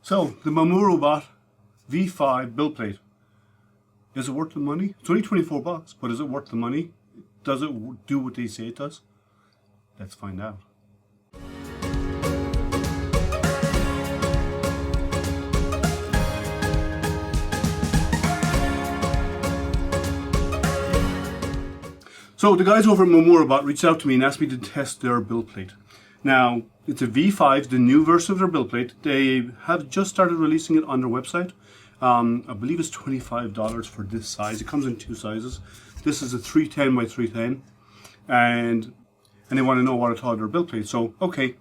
So, the MAMORUBOT V5 build plate. Is it worth the money? It's only 24 bucks, but is it worth the money? Does it do what they say it does? Let's find out. So the guys over at MAMORUBOT reached out to me and asked me to test their build plate. Now, it's a V5, the new version of their build plate. They have just started releasing it on their website. I believe it's $25 for this size. It comes in two sizes. This is a 310 by 310, and they want to know what I thought of their build plate. So, okay.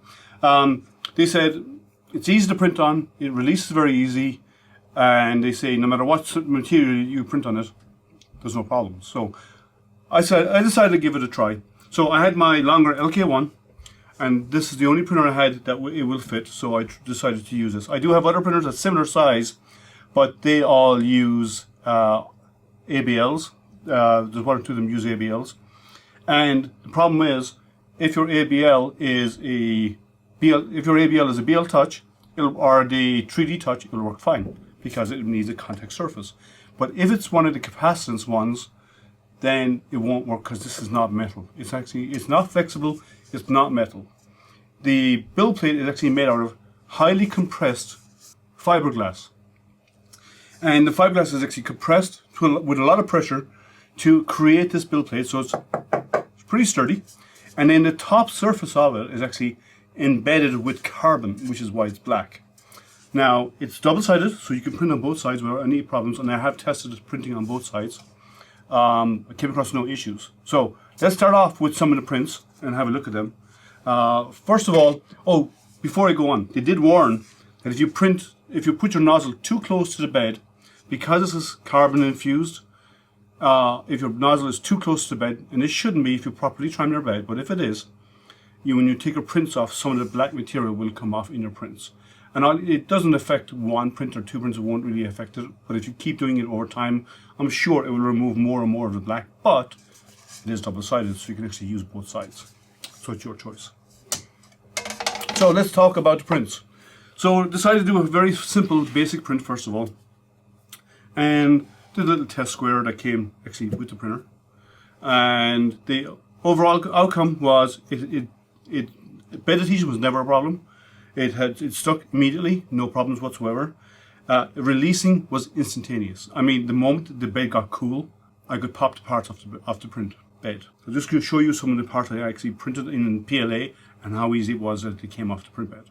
They said it's easy to print on, it releases very easy, and they say no matter what material you print on it, there's no problem. So, I decided to give it a try. So I had my longer LK1, and this is the only printer I had that it will fit, so I decided to use this. I do have other printers at similar size, but they all use ABLs. There's one or two of them use ABLs. And the problem is, if your ABL is a BL Touch, or the 3D Touch, it'll work fine because it needs a contact surface. But if it's one of the capacitance ones, then it won't work because this is not metal. It's not flexible, it's not metal. The build plate is actually made out of highly compressed fiberglass. And the fiberglass is actually compressed with a lot of pressure to create this build plate, so it's pretty sturdy. And then the top surface of it is actually embedded with carbon, which is why it's black. Now, it's double-sided, so you can print on both sides without any problems, and I have tested it printing on both sides. I came across no issues. So let's start off with some of the prints and have a look at them. First of all, before I go on, they did warn that if you put your nozzle too close to the bed, because this is carbon infused, if your nozzle is too close to the bed, and it shouldn't be if you properly trim your bed, but if it is, when you take your prints off, some of the black material will come off in your prints. And it doesn't affect one print or two prints, it won't really affect it. But if you keep doing it over time, I'm sure it will remove more and more of the black. But it is double-sided, so you can actually use both sides. So it's your choice. So let's talk about the prints. So I decided to do a very simple, basic print first of all. And did a little test square that came actually with the printer. And the overall outcome was bed adhesion was never a problem. It stuck immediately, no problems whatsoever. Releasing was instantaneous. I mean, the moment the bed got cool, I could pop the parts off the print bed. So just to show you some of the parts I actually printed in PLA and how easy it was that they came off the print bed.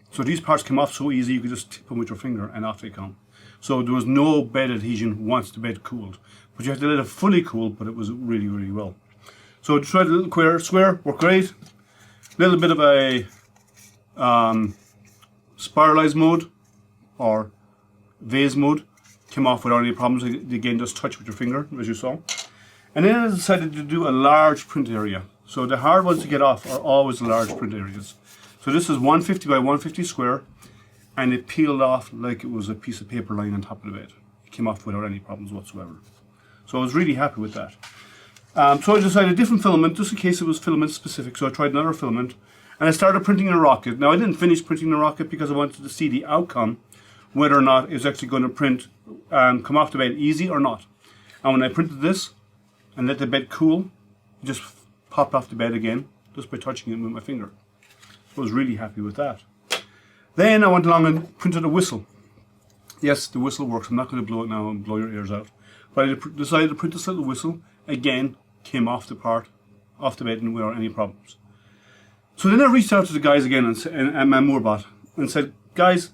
So these parts came off so easy, you could just tip them with your finger and off they come. So there was no bed adhesion once the bed cooled. But you had to let it fully cool, but it was really, really well. So tried a little square, worked great. A little bit of a spiralized mode or vase mode came off without any problems. Again, just touch with your finger, as you saw. And then I decided to do a large print area. So the hard ones to get off are always the large print areas. So this is 150 by 150 square, and it peeled off like it was a piece of paper lying on top of the bed. It came off without any problems whatsoever. So I was really happy with that. So I decided a different filament, just in case it was filament specific. So I tried another filament, and I started printing a rocket. Now I didn't finish printing the rocket because I wanted to see the outcome, whether or not it's actually going to print and come off the bed easy or not. And when I printed this and let the bed cool, it just popped off the bed again, just by touching it with my finger. I was really happy with that. Then I went along and printed a whistle. Yes, the whistle works. I'm not going to blow it now and blow your ears out. But I decided to print this little whistle. Again, came off the bed and without any problems. So then I reached out to the guys again at MAMORUBOT and said, guys,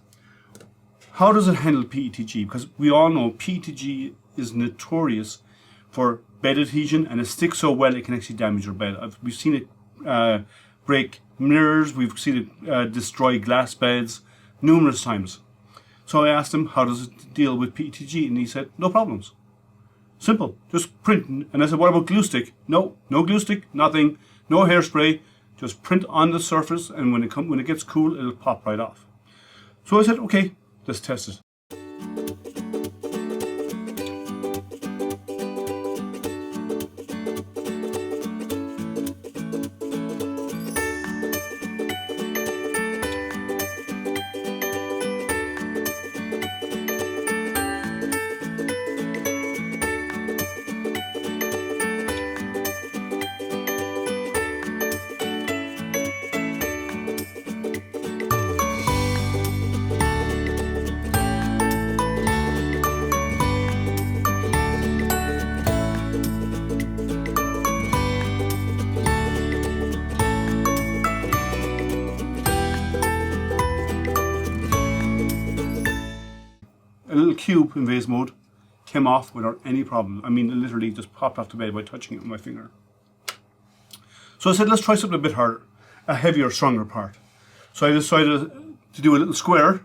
how does it handle PETG? Because we all know PETG is notorious for bed adhesion, and it sticks so well it can actually damage your bed. We've seen it break mirrors, we've seen it destroy glass beds numerous times. So I asked him, how does it deal with PETG? And he said, no problems. Simple, just print. And I said, what about glue stick? No, no glue stick, nothing, no hairspray, just print on the surface, and when it gets cool, it'll pop right off. So I said, okay, let's test it. A little cube in vase mode came off without any problem. I mean, it literally just popped off the bed by touching it with my finger. So I said, let's try something a bit harder, a heavier, stronger part. So I decided to do a little square,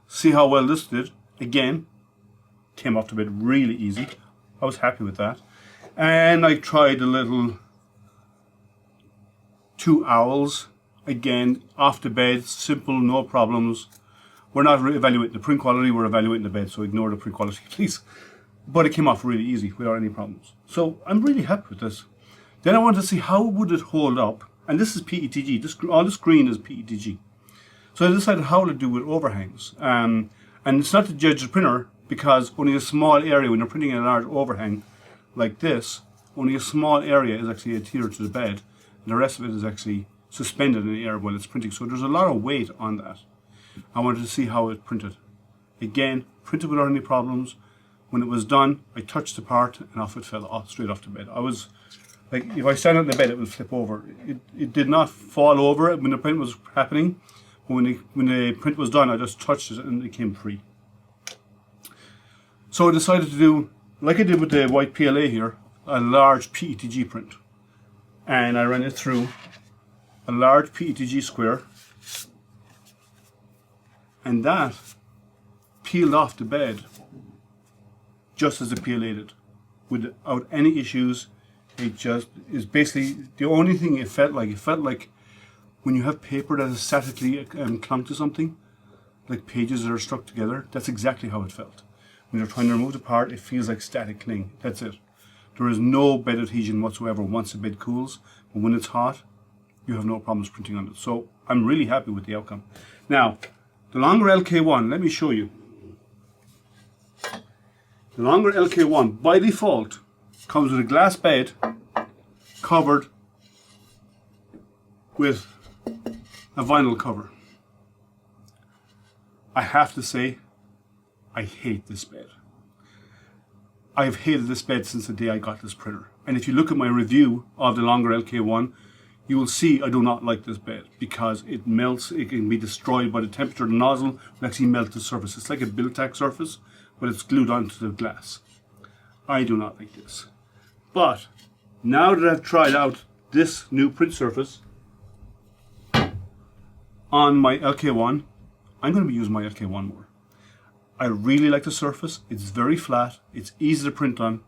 see how well this did. Again, came off the bed really easy. I was happy with that. And I tried a little 2 owls. Again, off the bed, simple, no problems. We're not evaluating the print quality, we're evaluating the bed, so ignore the print quality, please. But it came off really easy without any problems. So I'm really happy with this. Then I wanted to see how would it hold up. And this is PETG, all this green is PETG. So I decided how to do with overhangs. And it's not to judge the printer, because only a small area, when you're printing a large overhang like this, only a small area is actually adhered to the bed, and the rest of it is actually suspended in the air while it's printing. So there's a lot of weight on that. I wanted to see how it printed. Again, printed without any problems. When it was done, I touched the part and off it fell off, straight off the bed. I was like, if I stand on the bed, it will flip over. It did not fall over when the print was happening. When the print was done, I just touched it and it came free. So I decided to do, like I did with the white PLA here, a large PETG print. And I ran it through a large PETG square. And that peeled off the bed just as the PLA did, without any issues. It just is basically the only thing it felt like when you have paper that is statically clumped to something, like pages that are stuck together. That's exactly how it felt. When you're trying to remove the part, it feels like static cling. That's it. There is no bed adhesion whatsoever once the bed cools, but when it's hot, you have no problems printing on it. So I'm really happy with the outcome. Now, the longer LK1, let me show you. The longer LK1, by default, comes with a glass bed covered with a vinyl cover. I have to say, I hate this bed. I've hated this bed since the day I got this printer. And if you look at my review of the longer LK1, you will see I do not like this bed because it melts, it can be destroyed by the temperature. The nozzle will actually melt the surface. It's like a Build-Tack surface, but it's glued onto the glass. I do not like this. But now that I've tried out this new print surface on my LK1, I'm going to be using my LK1 more. I really like the surface. It's very flat. It's easy to print on.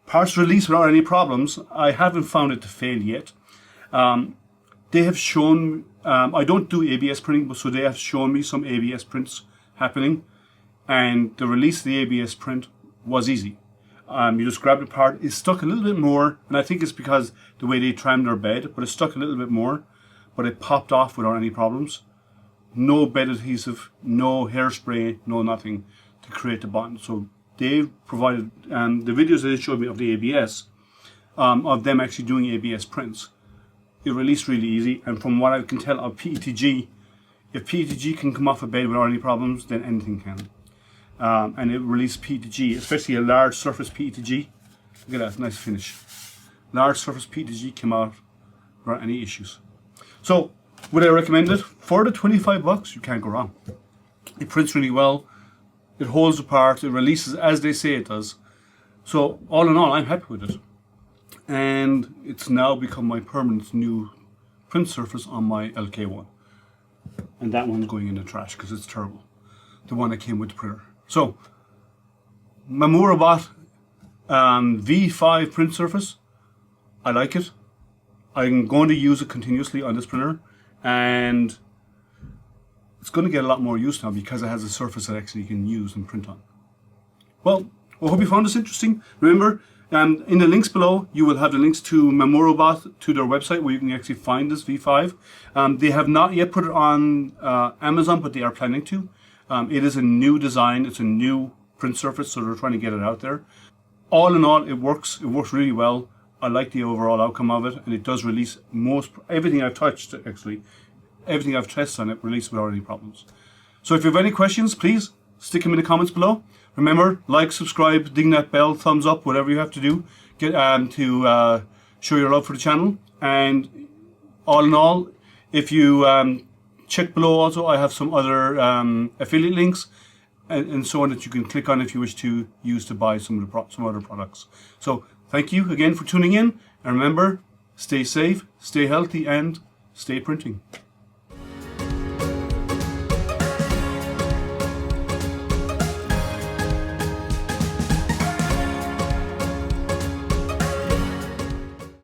Parts release without any problems. I haven't found it to fail yet. They have shown, I don't do ABS printing, so they have shown me some ABS prints happening, and the release of the ABS print was easy. You just grab the part, it stuck a little bit more, and I think it's because the way they trimmed their bed, but it stuck a little bit more, but it popped off without any problems. No bed adhesive, no hairspray, no nothing to create the bond. So they provided, the videos that they showed me of the ABS, of them actually doing ABS prints. It released really easy, and from what I can tell of PETG, if PETG can come off a bed without any problems, then anything can. And it released PETG, especially a large surface PETG. Look at that, nice finish. Large surface PETG came out without any issues. So, would I recommend it? For the $25, you can't go wrong. It prints really well. it holds apart, it releases as they say it does. So all in all, I'm happy with it. And it's now become my permanent new print surface on my LK1. And that one's going in the trash because it's terrible. The one that came with the printer. So, MAMORUBOT V5 print surface. I like it. I'm going to use it continuously on this printer. And it's going to get a lot more use now because it has a surface that actually you can use and print on. Well, I hope you found this interesting. Remember, in the links below, you will have the links to MAMORUBOT, to their website where you can actually find this V5. They have not yet put it on Amazon, but they are planning to. It is a new design. It's a new print surface, so they're trying to get it out there. All in all, it works. It works really well. I like the overall outcome of it, and it does release everything I've touched, actually. Everything I've tested on it released without any problems. So if you have any questions, please stick them in the comments below. Remember, like, subscribe, ding that bell, thumbs up, whatever you have to do to show your love for the channel. And all in all, if you check below also, I have some other affiliate links and so on that you can click on if you wish to use to buy some other products. So thank you again for tuning in. And remember, stay safe, stay healthy, and stay printing.